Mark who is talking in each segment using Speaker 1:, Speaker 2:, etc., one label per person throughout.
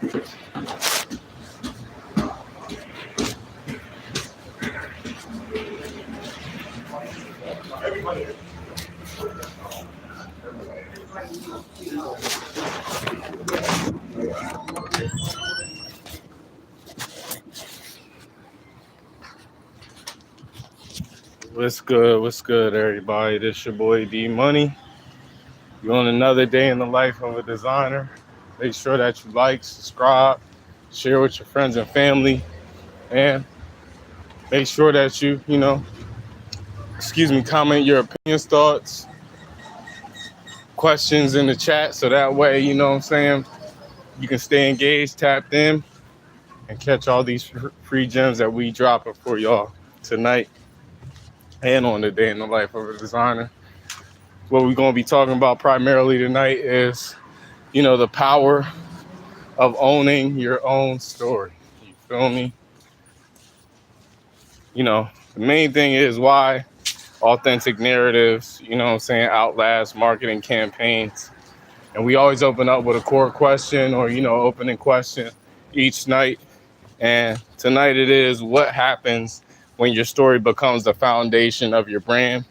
Speaker 1: What's good? What's good, everybody? This your boy D Money. You on another day in the life of a designer. Make sure that you like, subscribe, share with your friends and family, and make sure that comment your opinions, thoughts, questions in the chat so that way, you can stay engaged, tapped in, and catch all these free gems that we dropping for y'all tonight and on the day in the life of a designer. What we're going to be talking about primarily tonight is, the power of owning your own story. You feel me? The main thing is why authentic narratives, outlast marketing campaigns. And we always open up with a core question or, opening question each night. And tonight it is, what happens when your story becomes the foundation of your brand?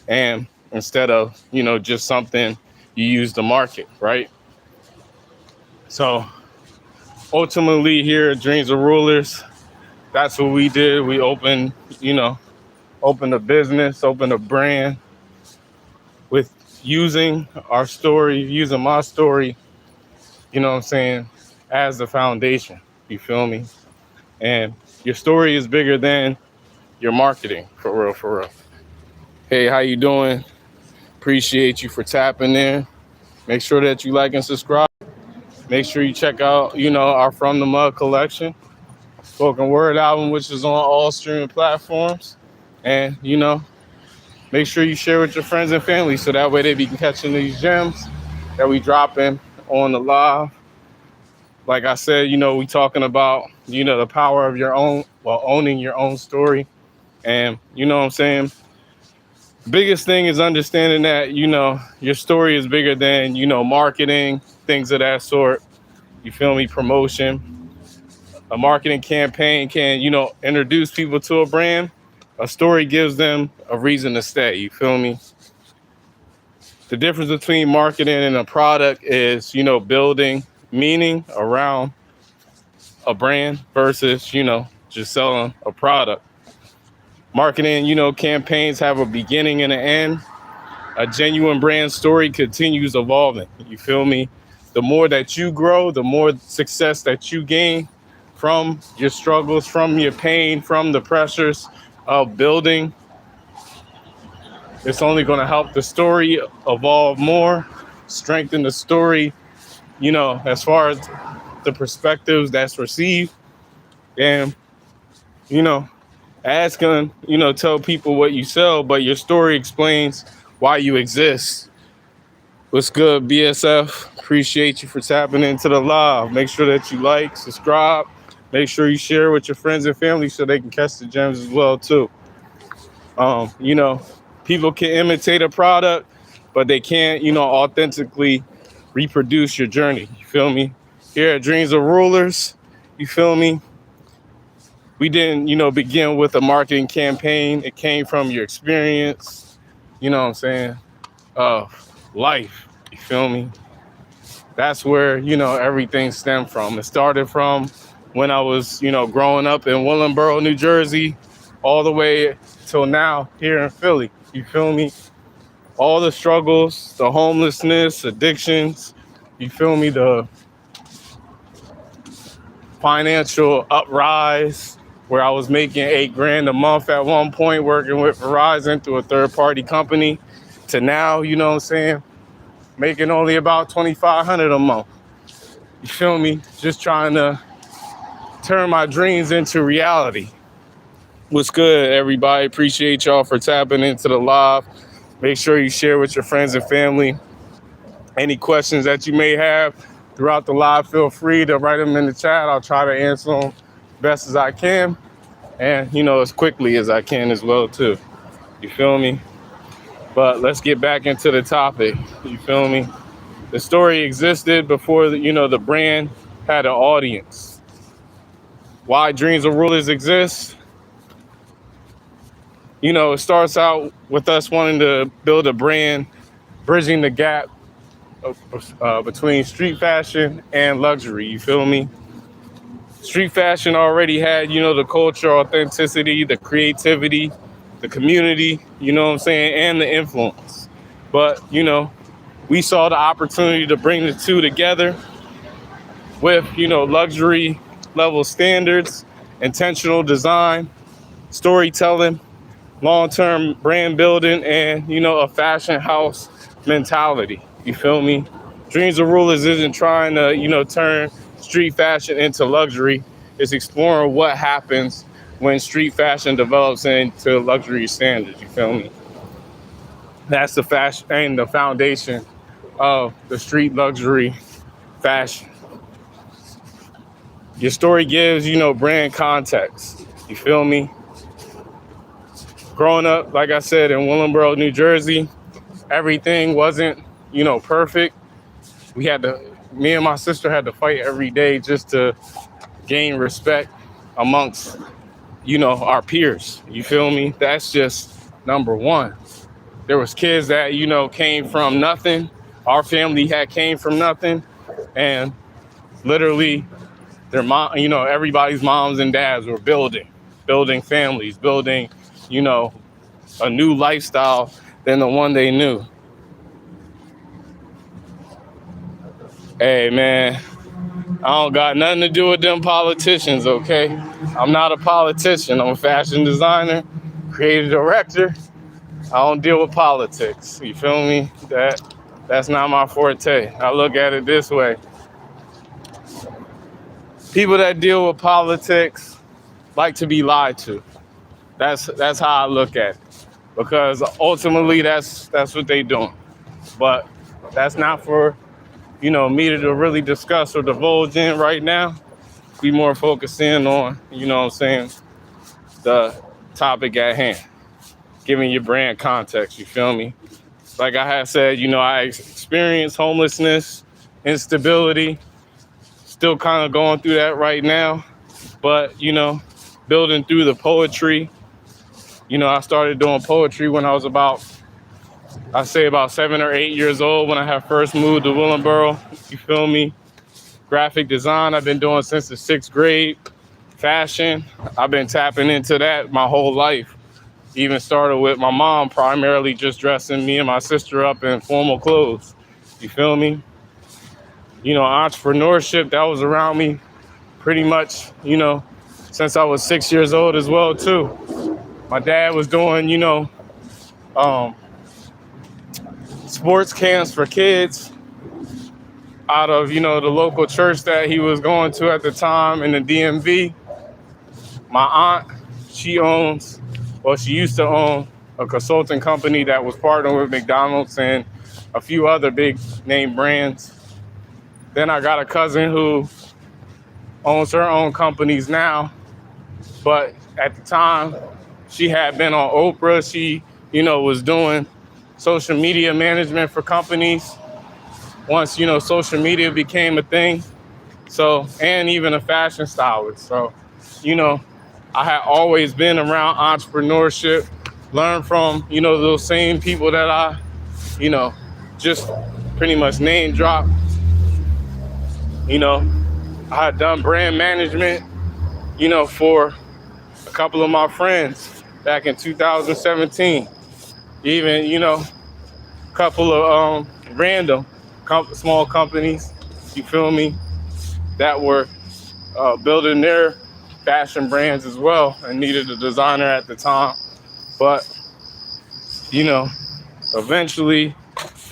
Speaker 1: And instead of, just something you use to market, right? So ultimately here at Dreams of Rulers, that's what we did. We opened a business, opened a brand with using our story, using my story, as the foundation. You feel me? And your story is bigger than your marketing, for real, for real. Hey, how you doing? Appreciate you for tapping in. Make sure that you like and subscribe. Make sure you check out, our From the Mud collection, spoken word album, which is on all streaming platforms. And, make sure you share with your friends and family so that way they be catching these gems that we dropping on the live. Like I said, we talking about, the power of owning your own story. And, biggest thing is understanding that, your story is bigger than, marketing, things of that sort. You feel me? Promotion. A marketing campaign can, introduce people to a brand. A story gives them a reason to stay. You feel me? The difference between marketing and a product is, building meaning around a brand versus, just selling a product. Marketing, campaigns have a beginning and an end. A genuine brand story continues evolving. You feel me? The more that you grow, the more success that you gain from your struggles, from your pain, from the pressures of building. It's only going to help the story evolve more, strengthen the story, as far as the perspectives that's received. And, ads can, tell people what you sell, but your story explains why you exist. What's good, BSF? Appreciate you for tapping into the live. Make sure that you like, subscribe. Make sure you share with your friends and family so they can catch the gems as well, too. People can imitate a product, but they can't, authentically reproduce your journey. You feel me? Here at Dreams of Rulers, you feel me? We didn't, begin with a marketing campaign. It came from your experience, life. You feel me? That's where, everything stemmed from. It started from when I was, growing up in Willingboro, New Jersey, all the way till now here in Philly. You feel me? All the struggles, the homelessness, addictions, you feel me? The financial uprise where I was making $8,000 a month at one point working with Verizon through a third-party company to now, making only about $2,500 a month. You feel me? Just trying to turn my dreams into reality. What's good, everybody? Appreciate y'all for tapping into the live. Make sure you share with your friends and family. Any questions that you may have throughout the live, feel free to write them in the chat. I'll try to answer them best as I can and, as quickly as I can as well, too. You feel me? But let's get back into the topic. You feel me? The story existed before, the brand had an audience. Why Dreams of Rulers exist? You know, it starts out with us wanting to build a brand, bridging the gap between street fashion and luxury. You feel me? Street fashion already had, you know, the culture, authenticity, the creativity, the community, you know what I'm saying, and the influence. But, you know, we saw the opportunity to bring the two together with, you know, luxury level standards, intentional design, storytelling, long-term brand building, and, you know, a fashion house mentality. You feel me? Dreams of Rulers isn't trying to, you know, turn street fashion into luxury. It's exploring what happens when street fashion develops into luxury standards. You feel me? That's the fashion and the foundation of the street luxury fashion. Your story gives, you know, brand context. You feel me? Growing up, like I said, in Willingboro, New Jersey, everything wasn't, you know, perfect. Me and my sister had to fight every day just to gain respect amongst, you know, our peers. You feel me? That's just number one. There was kids that, you know, came from nothing. Our family had came from nothing, and literally their mom, you know, everybody's moms and dads were building families, building, you know, a new lifestyle than the one they knew. Hey, man, I don't got nothing to do with them politicians, okay? I'm not a politician. I'm a fashion designer, creative director. I don't deal with politics. You feel me? That's not my forte. I look at it this way. People that deal with politics like to be lied to. That's how I look at it. Because ultimately that's what they doing. But that's not for, you know, me to really discuss or divulge in right now. Be more focused in on, you know what I'm saying, the topic at hand. Giving your brand context, you feel me? Like I had said, you know, I experienced homelessness, instability, still kind of going through that right now. But, you know, building through the poetry. You know, I started doing poetry when I was about 7 or 8 years old when I had first moved to Willingboro. You feel me? Graphic design, I've been doing since the 6th grade. Fashion, I've been tapping into that my whole life. Even started with my mom primarily just dressing me and my sister up in formal clothes. You feel me? You know, entrepreneurship, that was around me pretty much, you know, since I was 6 years old as well, too. My dad was doing, you know, sports camps for kids out of, you know, the local church that he was going to at the time in the DMV. My aunt, she used to own a consulting company that was partnered with McDonald's and a few other big name brands. Then I got a cousin who owns her own companies now, but at the time she had been on Oprah. She, you know, was doing social media management for companies once, you know, social media became a thing. So, and even a fashion stylist. So, you know, I had always been around entrepreneurship, learned from, you know, those same people that I, you know, just pretty much name drop. You know, I had done brand management, you know, for a couple of my friends back in 2017. Even, you know, a couple of random small companies, you feel me, that were building their fashion brands as well and needed a designer at the time. But, you know, eventually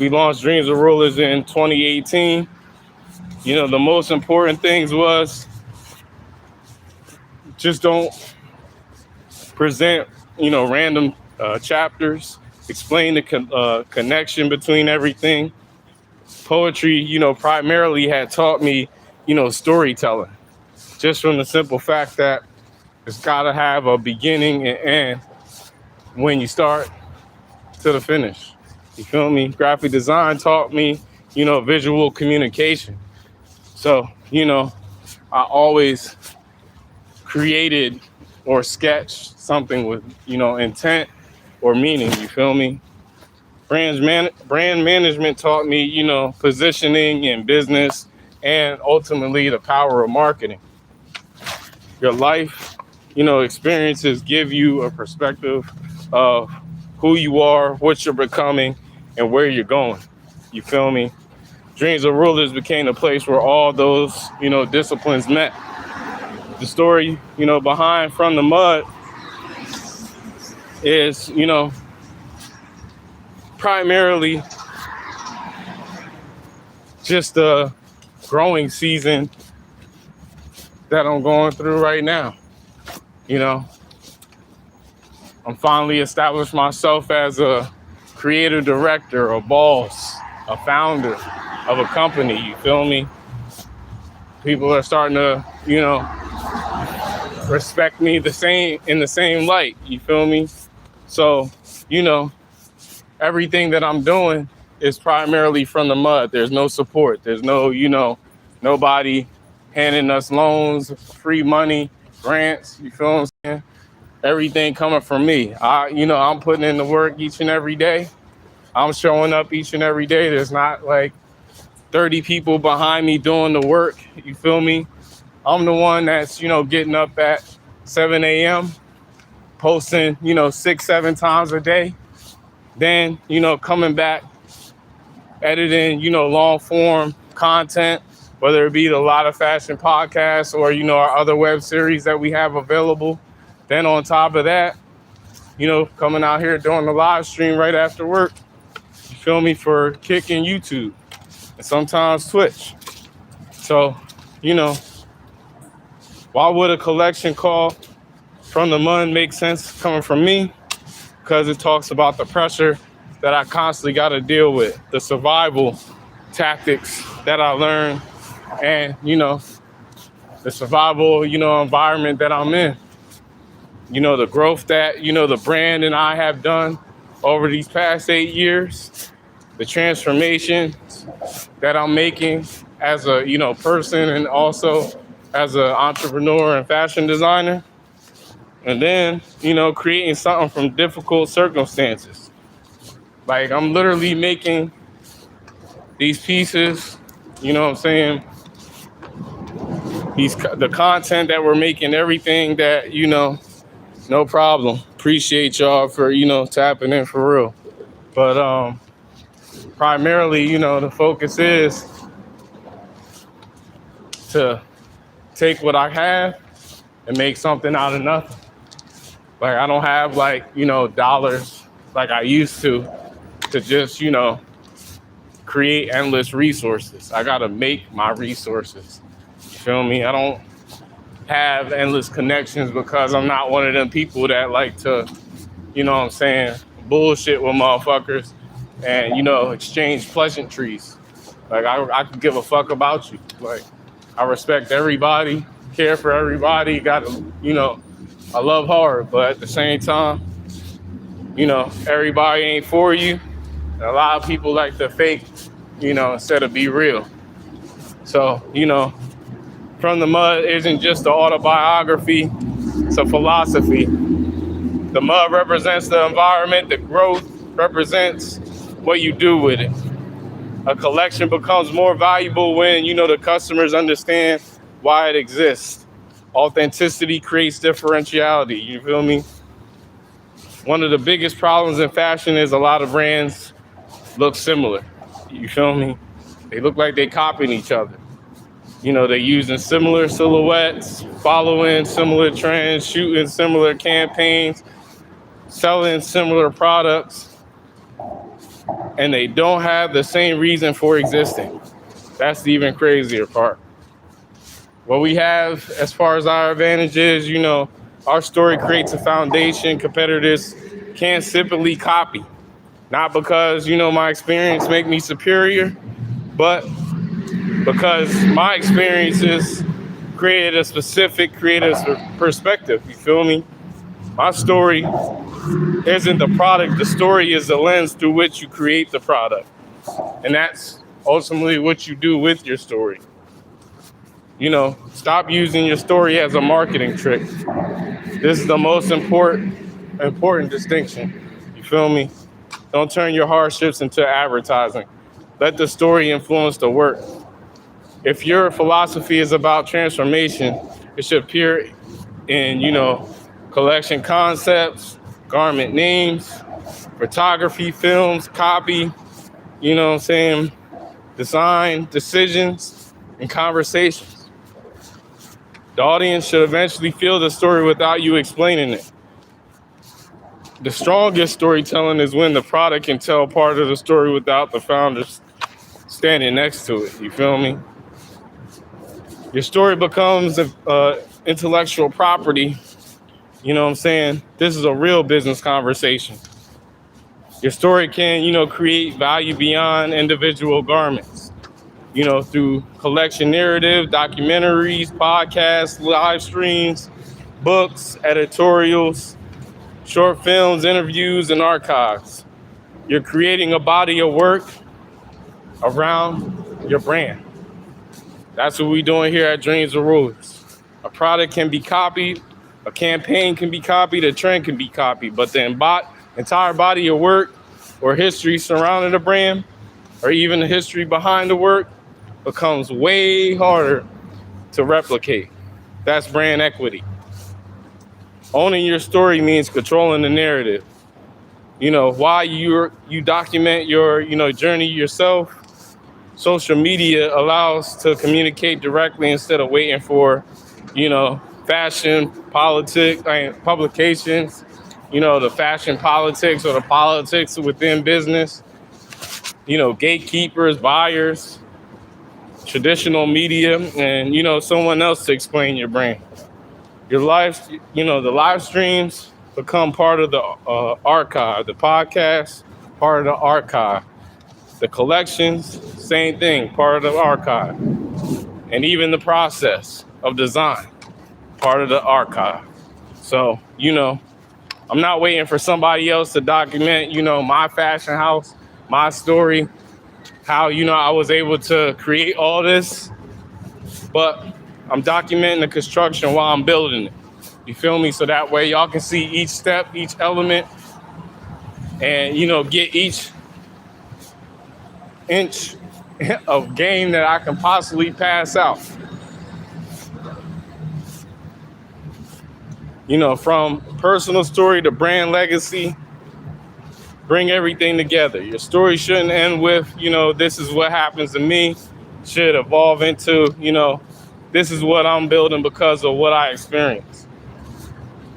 Speaker 1: we launched Dreams of Rulers in 2018. You know, the most important things was just don't present, you know, random chapters, explain the connection between everything. Poetry, you know, primarily had taught me, you know, storytelling, just from the simple fact that it's got to have a beginning and end when you start to the finish. You feel me? Graphic design taught me, you know, visual communication. So, you know, I always created or sketched something with, intent or meaning. You feel me? Brand management taught me, positioning in business and ultimately the power of marketing. Your life, experiences give you a perspective of who you are, what you're becoming, and where you're going. You feel me? Dreams of Rulers became a place where all those, disciplines met. The story, behind From the Mud is, primarily just a growing season that I'm going through right now. I'm finally established myself as a creative director, a boss, a founder of a company. You feel me? People are starting to, respect me in the same light. You feel me? So, everything that I'm doing is primarily from the mud. There's no support. There's no, nobody handing us loans, free money, grants. You feel what I'm saying? Everything coming from me. I'm putting in the work each and every day. I'm showing up each and every day. There's not like 30 people behind me doing the work. You feel me? I'm the one that's, getting up at 7 a.m., posting, 6-7 times a day. Then, coming back, editing, long form content, whether it be the Lot of Fashion podcast or, our other web series that we have available. Then on top of that, coming out here doing the live stream right after work. You feel me? For Kick and YouTube and sometimes Twitch. So, why would a collection called From the Mud make sense coming from me? Because it talks about the pressure that I constantly got to deal with, the survival tactics that I learned, and, the survival, environment that I'm in. The growth that, the brand and I have done over these past 8 years, the transformation that I'm making as a, person and also as an entrepreneur and fashion designer. And then, creating something from difficult circumstances. Like I'm literally making these pieces, what I'm saying? The content that we're making, everything that, no problem. Appreciate y'all for, tapping in for real. But primarily, the focus is to take what I have and make something out of nothing. Like I don't have dollars like I used to just, create endless resources. I gotta make my resources. You feel me? I don't have endless connections because I'm not one of them people that like to, bullshit with motherfuckers and, exchange pleasantries. Like I could give a fuck about you. Like I respect everybody, care for everybody, I love hard, but at the same time, everybody ain't for you. A lot of people like to fake, instead of be real. So, From the Mud isn't just an autobiography, it's a philosophy. The mud represents the environment, the growth represents what you do with it. A collection becomes more valuable when, the customers understand why it exists. Authenticity creates differentiality, you feel me? One of the biggest problems in fashion is a lot of brands look similar, you feel me? They look like they copying each other. They're using similar silhouettes, following similar trends, shooting similar campaigns, selling similar products, and they don't have the same reason for existing. That's the even crazier part. What we have as far as our advantage is, our story creates a foundation competitors can't simply copy. Not because, my experience make me superior, but because my experiences created a specific creative perspective. You feel me? My story isn't the product. The story is the lens through which you create the product. And that's ultimately what you do with your story. Stop using your story as a marketing trick. This is the most important distinction. You feel me? Don't turn your hardships into advertising. Let the story influence the work. If your philosophy is about transformation, it should appear in, collection concepts, garment names, photography, films, copy, design, decisions, and conversations. The audience should eventually feel the story without you explaining it. The strongest storytelling is when the product can tell part of the story without the founders standing next to it. You feel me? Your story becomes intellectual property. You know what I'm saying? This is a real business conversation. Your story can, create value beyond individual garments, through collection narrative, documentaries, podcasts, live streams, books, editorials, short films, interviews, and archives. You're creating a body of work around your brand. That's what we're doing here at Dreams of Rulers. A product can be copied, a campaign can be copied, a trend can be copied, but the entire body of work or history surrounding the brand, or even the history behind the work, becomes way harder to replicate. That's brand equity. Owning your story means controlling the narrative. Why you document your, journey yourself. Social media allows to communicate directly instead of waiting for, fashion, publications, the fashion politics or the politics within business, gatekeepers, buyers, traditional media, and, someone else to explain your brand. Your live, the live streams become part of the archive, the podcast, part of the archive. The collections, same thing, part of the archive. And even the process of design, part of the archive. So, I'm not waiting for somebody else to document, my fashion house, my story, how, I was able to create all this, but I'm documenting the construction while I'm building it. You feel me? So that way y'all can see each step, each element, and, get each inch of game that I can possibly pass out. From personal story to brand legacy, bring everything together. Your story shouldn't end with, this is what happens to me. Should evolve into, this is what I'm building because of what I experienced.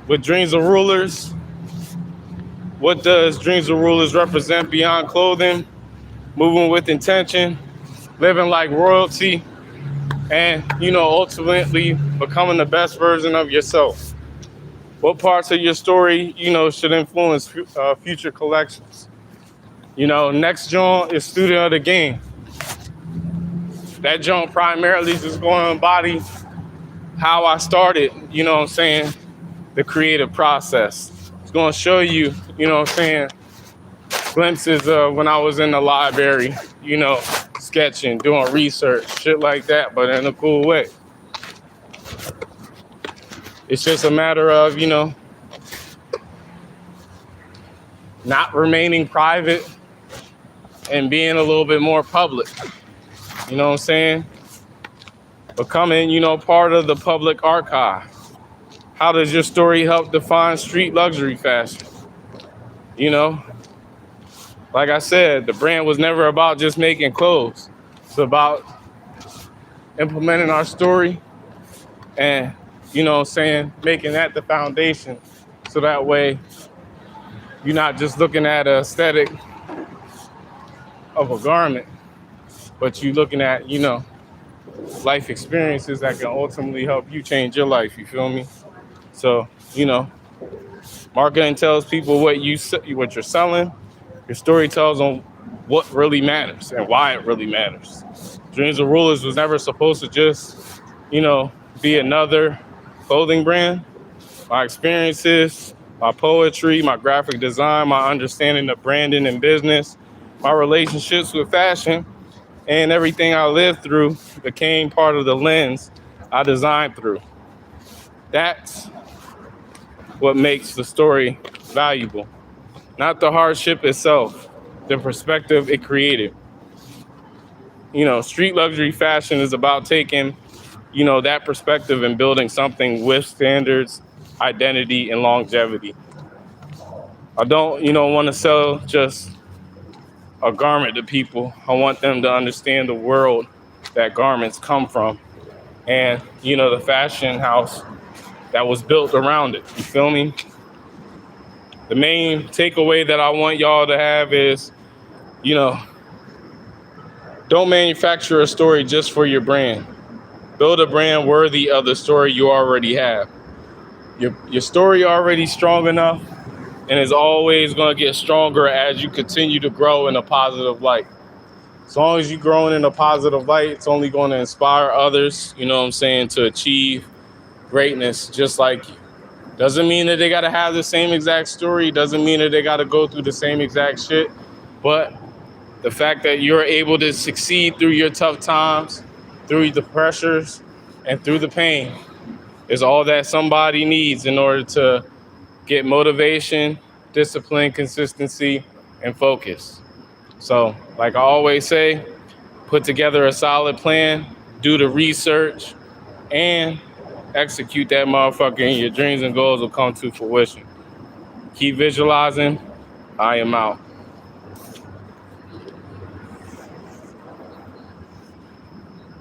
Speaker 1: With Dreams of Rulers, what does Dreams of Rulers represent beyond clothing? Moving with intention, living like royalty, and, ultimately becoming the best version of yourself. What parts of your story, should influence future collections? Next joint is student of the game. That joint primarily is just going to embody how I started, the creative process. It's going to show you, glimpses of when I was in the library, sketching, doing research, shit like that, but in a cool way. It's just a matter of, not remaining private and being a little bit more public. You know what I'm saying? Becoming, part of the public archive. How does your story help define street luxury fashion? Like I said, the brand was never about just making clothes. It's about implementing our story and, making that the foundation. So that way you're not just looking at an aesthetic of a garment, but you're looking at, life experiences that can ultimately help you change your life. You feel me? So, marketing tells people what you're selling. Your story tells them what really matters and why it really matters. Dreams of Rulers was never supposed to just, be another clothing brand. My experiences, my poetry, my graphic design, my understanding of branding and business, my relationships with fashion, and everything I lived through became part of the lens I designed through. That's what makes the story valuable. Not the hardship itself, the perspective it created. Street luxury fashion is about taking, that perspective and building something with standards, identity, and longevity. I don't, want to sell just a garment to people. I want them to understand the world that garments come from and, the fashion house that was built around it. You feel me? The main takeaway that I want y'all to have is, don't manufacture a story just for your brand. Build a brand worthy of the story you already have. Your story already strong enough and is always going to get stronger as you continue to grow in a positive light. As long as you're growing in a positive light, it's only going to inspire others, to achieve greatness just like you. Doesn't mean that they got to have the same exact story. Doesn't mean that they got to go through the same exact shit. But the fact that you're able to succeed through your tough times, through the pressures, and through the pain is all that somebody needs in order to get motivation, discipline, consistency, and focus. So, like I always say, put together a solid plan, do the research, and execute that motherfucker, and your dreams and goals will come to fruition. Keep visualizing. I am out.